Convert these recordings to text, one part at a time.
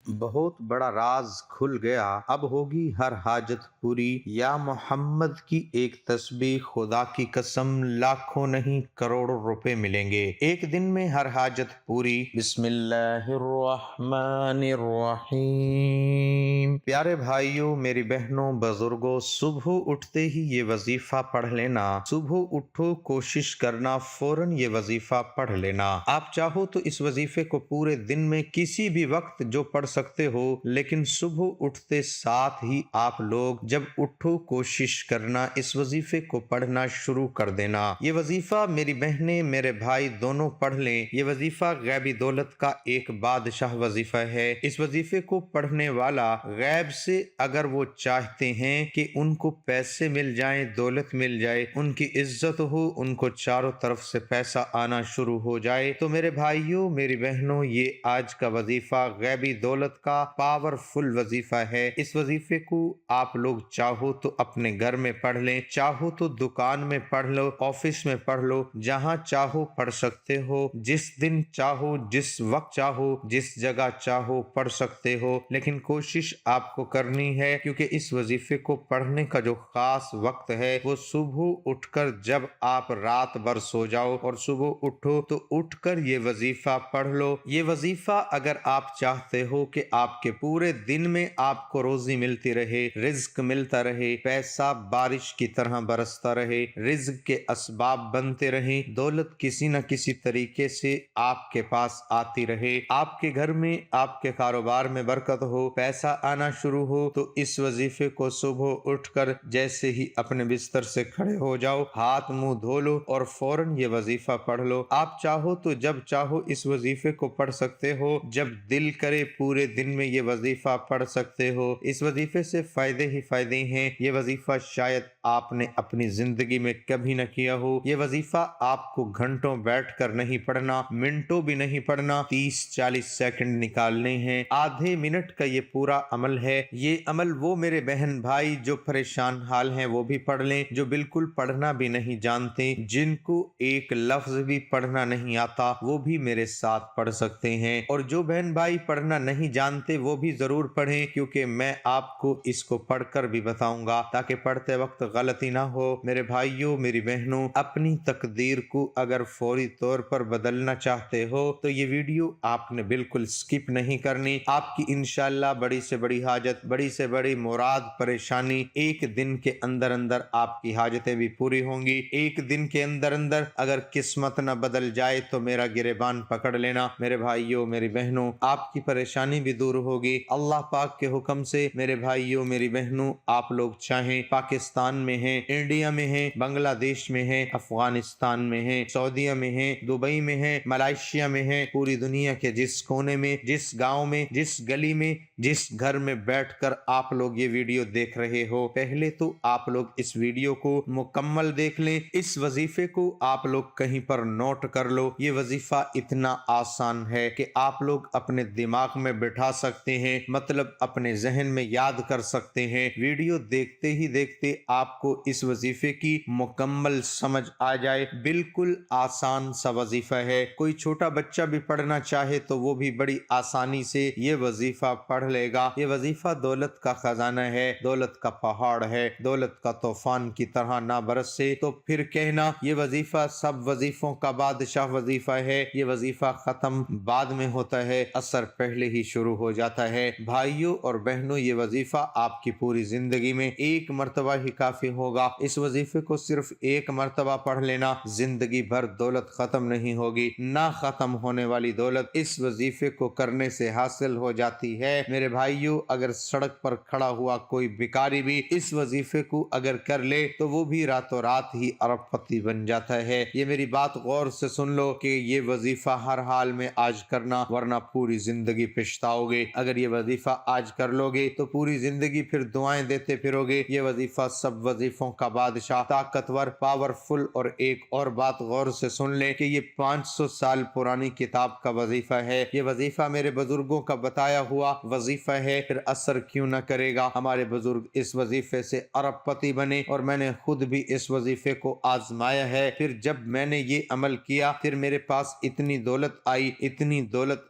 بہت بڑا راز کھل گیا، اب ہوگی ہر حاجت پوری۔ یا محمد کی ایک تسبیح، خدا کی قسم لاکھوں نہیں کروڑوں روپے ملیں گے ایک دن میں ہر حاجت پوری۔ بسم اللہ الرحمن الرحیم۔ پیارے بھائیوں، میری بہنوں، بزرگوں، صبح اٹھتے ہی یہ وظیفہ پڑھ لینا۔ صبح اٹھو، کوشش کرنا فوراً یہ وظیفہ پڑھ لینا۔ آپ چاہو تو اس وظیفے کو پورے دن میں کسی بھی وقت جو پڑھ سکتے ہو، لیکن صبح اٹھتے ساتھ ہی آپ لوگ جب اٹھو کوشش کرنا اس وظیفے کو پڑھنا شروع کر دینا۔ یہ وظیفہ میری بہنیں میرے بھائی دونوں پڑھ لیں۔ یہ وظیفہ غیبی دولت کا ایک بادشاہ وظیفہ ہے۔ اس وظیفے کو پڑھنے والا غیب سے اگر وہ چاہتے ہیں کہ ان کو پیسے مل جائیں، دولت مل جائے، ان کی عزت ہو، ان کو چاروں طرف سے پیسہ آنا شروع ہو جائے، تو میرے بھائیوں، میری بہنوں، یہ آج کا وظیفہ غیبی دولت کا پاورفل وظیفہ ہے۔ اس وظیفے کو آپ لوگ چاہو تو اپنے گھر میں پڑھ لیں، چاہو تو دکان میں پڑھ لو، آفس میں پڑھ لو، جہاں چاہو پڑھ سکتے ہو، جس دن چاہو، جس وقت چاہو، جس جگہ چاہو پڑھ سکتے ہو، لیکن کوشش آپ کو کرنی ہے، کیونکہ اس وظیفے کو پڑھنے کا جو خاص وقت ہے وہ صبح اٹھ کر جب آپ رات بھر سو جاؤ اور صبح اٹھو تو اٹھ کر یہ وظیفہ پڑھ لو۔ یہ وظیفہ اگر آپ چاہتے ہو کہ آپ کے پورے دن میں آپ کو روزی ملتی رہے، رزق ملتا رہے، پیسہ بارش کی طرح برستا رہے، رزق کے اسباب بنتے رہیں، دولت کسی نہ کسی طریقے سے آپ کے پاس آتی رہے، آپ کے گھر میں، آپ کے کاروبار میں برکت ہو، پیسہ آنا شروع ہو، تو اس وظیفے کو صبح اٹھ کر جیسے ہی اپنے بستر سے کھڑے ہو جاؤ، ہاتھ منہ دھو لو اور فوراً یہ وظیفہ پڑھ لو۔ آپ چاہو تو جب چاہو اس وظیفے کو پڑھ سکتے ہو، جب دل کرے پورے دن میں یہ وظیفہ پڑھ سکتے ہو۔ اس وظیفے سے فائدے ہی فائدے ہیں۔ یہ وظیفہ شاید آپ نے اپنی زندگی میں کبھی نہ کیا ہو۔ یہ وظیفہ آپ کو گھنٹوں بیٹھ کر نہیں پڑھنا، منٹوں بھی نہیں پڑھنا، 30-40 سیکنڈ نکالنے ہیں، آدھے منٹ کا یہ پورا عمل ہے۔ یہ عمل وہ میرے بہن بھائی جو پریشان حال ہیں وہ بھی پڑھ لیں، جو بالکل پڑھنا بھی نہیں جانتے، جن کو ایک لفظ بھی پڑھنا نہیں آتا، وہ بھی میرے ساتھ پڑھ سکتے ہیں، اور جو بہن بھائی پڑھنا نہیں جانتے وہ بھی ضرور پڑھیں، کیونکہ میں آپ کو اس کو پڑھ کر بھی بتاؤں گا تاکہ پڑھتے وقت غلطی نہ ہو۔ میرے بھائیوں، میری بہنوں، اپنی تقدیر کو اگر فوری طور پر بدلنا چاہتے ہو تو یہ ویڈیو آپ نے بالکل سکپ نہیں کرنی۔ آپ کی انشاءاللہ بڑی سے بڑی حاجت، بڑی سے بڑی مراد، پریشانی ایک دن کے اندر اندر آپ کی حاجتیں بھی پوری ہوں گی۔ ایک دن کے اندر اندر اگر قسمت نہ بدل جائے تو میرا گریبان پکڑ لینا۔ میرے بھائیوں، میری بہنوں، آپ کی پریشانی بھی دور ہوگی اللہ پاک کے حکم سے۔ میرے بھائیوں، میری بہنوں، آپ لوگ چاہیں پاکستان میں ہیں، انڈیا میں ہیں، بنگلہ دیش میں ہیں، افغانستان میں ہیں، سعودیہ میں ہیں، دبئی میں ہیں، ملائیشیا میں ہیں، پوری دنیا کے جس کونے میں، جس گاؤں میں، جس گلی میں، جس گھر میں بیٹھ کر آپ لوگ یہ ویڈیو دیکھ رہے ہو، پہلے تو آپ لوگ اس ویڈیو کو مکمل دیکھ لیں۔ اس وظیفے کو آپ لوگ کہیں پر نوٹ کر لو۔ یہ وظیفہ اتنا آسان ہے کہ آپ لوگ اپنے دماغ میں بٹھا سکتے ہیں، مطلب اپنے ذہن میں یاد کر سکتے ہیں۔ ویڈیو دیکھتے ہی دیکھتے آپ کو اس وظیفے کی مکمل سمجھ آ جائے۔ بالکل آسان سا وظیفہ ہے، کوئی چھوٹا بچہ بھی پڑھنا چاہے تو وہ بھی بڑی آسانی سے یہ وظیفہ پڑھ لے گا۔ یہ وظیفہ دولت کا خزانہ ہے، دولت کا پہاڑ ہے، دولت کا طوفان کی طرح نہ برسے تو پھر کہنا یہ وظیفہ سب وظیفوں کا بادشاہ وظیفہ ہے۔ یہ وظیفہ ختم بعد میں ہوتا ہے، اثر پہلے ہی شروع ہو جاتا ہے۔ بھائیوں اور بہنوں، یہ وظیفہ آپ کی پوری زندگی میں ایک مرتبہ ہی کافی ہوگا۔ اس وظیفے کو صرف ایک مرتبہ پڑھ لینا، زندگی بھر دولت ختم نہیں ہوگی، نہ ختم ہونے والی دولت اس وظیفے کو کرنے سے حاصل ہو جاتی ہے۔ میرے بھائیوں، اگر سڑک پر کھڑا ہوا کوئی بھکاری بھی اس وظیفے کو اگر کر لے تو وہ بھی راتوں رات ہی ارب پتی بن جاتا ہے۔ یہ میری بات غور سے سن لو کہ یہ وظیفہ ہر حال میں آج کرنا، ورنہ پوری زندگی پچھتاؤ گے۔ اگر یہ وظیفہ آج کر لو گے تو پوری زندگی پھر دعائیں دیتے پھرو گے۔ یہ وظیفہ سب وظیفوں کا بادشاہ، طاقتور، پاورفل، اور ایک اور بات غور سے سن لیں کہ یہ 500 سال پرانی کتاب کا وظیفہ ہے۔ یہ وظیفہ میرے بزرگوں کا بتایا ہوا وظیفہ ہے، پھر اثر کیوں نہ کرے گا؟ ہمارے بزرگ اس وظیفے سے ارب پتی بنے، اور میں نے خود بھی اس وظیفے کو آزمایا ہے۔ پھر جب میں نے یہ عمل کیا، پھر میرے پاس اتنی دولت آئی، اتنی دولت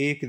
1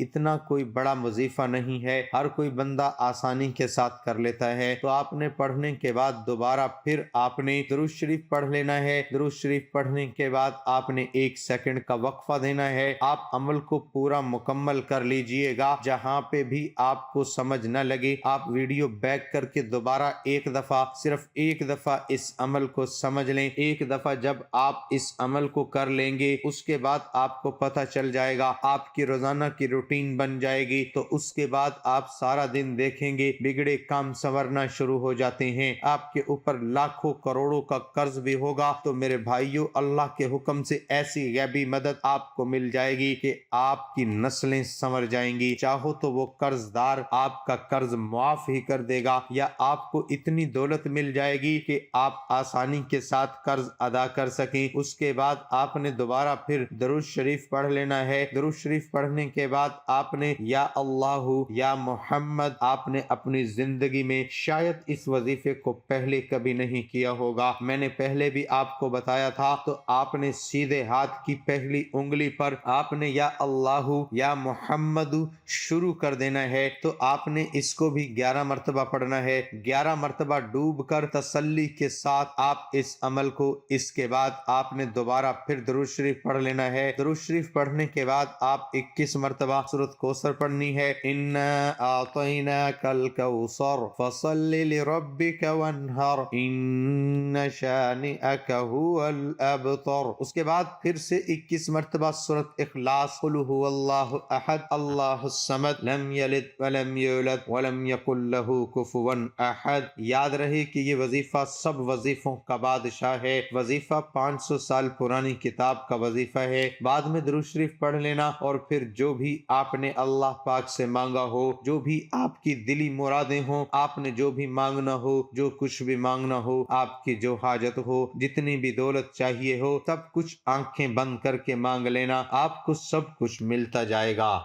اتنا کوئی بڑا وظیفہ نہیں ہے، ہر کوئی بندہ آسانی کے ساتھ کر لیتا ہے۔ تو آپ نے پڑھنے کے بعد دوبارہ پھر آپ نے درود شریف پڑھ لینا ہے۔ درود شریف پڑھنے کے بعد آپ نے 1 سیکنڈ کا وقفہ دینا ہے۔ آپ عمل کو پورا مکمل کر لیجئے گا۔ جہاں پہ بھی آپ کو سمجھ نہ لگے، آپ ویڈیو بیک کر کے دوبارہ ایک دفعہ، صرف ایک دفعہ اس عمل کو سمجھ لیں۔ ایک دفعہ جب آپ اس عمل کو کر لیں گے، اس کے بعد آپ کو پتہ چل جائے گا، آپ کی روزانہ کی روٹین بن جائے گی۔ تو اس کے بعد آپ سارا دن دیکھیں گے بگڑے کام سنورنا شروع ہو جاتے ہیں۔ آپ کے اوپر لاکھوں کروڑوں کا قرض بھی ہوگا تو میرے بھائیوں، اللہ کے حکم سے ایسی غیبی مدد آپ کو مل جائے گی کہ آپ کی نسلیں سنور جائیں گی۔ چاہو تو وہ قرض دار آپ کا قرض معاف ہی کر دے گا، یا آپ کو اتنی دولت مل جائے گی کہ آپ آسانی کے ساتھ قرض ادا کر سکیں۔ اس کے بعد آپ نے دوبارہ پھر درود شریف پڑھ لینا ہے۔ درود شریف پڑھنے کے بعد آپ نے یا اللہ یا محمد، آپ نے اپنی زندگی میں شاید اس وظیفے کو پہلے کبھی نہیں کیا ہوگا، میں نے پہلے بھی آپ کو بتایا تھا، تو آپ نے سیدھے ہاتھ کی پہلی انگلی پر آپ نے یا اللہ یا محمد شروع کر دینا ہے۔ تو آپ نے اس کو بھی 11 مرتبہ پڑھنا ہے۔ 11 مرتبہ ڈوب کر تسلی کے ساتھ آپ اس عمل کو، اس کے بعد آپ نے دوبارہ پھر درود شریف پڑھ لینا ہے۔ درود شریف پڑھنے کے بعد آپ 21 مرتبہ سورۃ کوثر پڑھنی ہے۔ انا اعطیناک الکوثر فصل لربک وانحر ان شانئک هو الابتر۔ اس کے بعد پھر سے 21 مرتبہ سورۃ اخلاص، قل هو اللہ احد اللہ الصمد لم یلد ولم یولد ولم یکن له کفوا احد۔ یاد رہے کہ یہ وظیفہ سب وظیفوں کا بادشاہ ہے، وظیفہ 500 سال پرانی کتاب کا وظیفہ ہے۔ بعد میں درود شریف پڑھ لینا، اور پھر جو بھی آپ نے اللہ پاک سے مانگا ہو، جو بھی آپ کی دلی مرادیں ہوں، آپ نے جو بھی مانگنا ہو، جو کچھ بھی مانگنا ہو، آپ کی جو حاجت ہو، جتنی بھی دولت چاہیے ہو، سب کچھ آنکھیں بند کر کے مانگ لینا، آپ کو سب کچھ ملتا جائے گا۔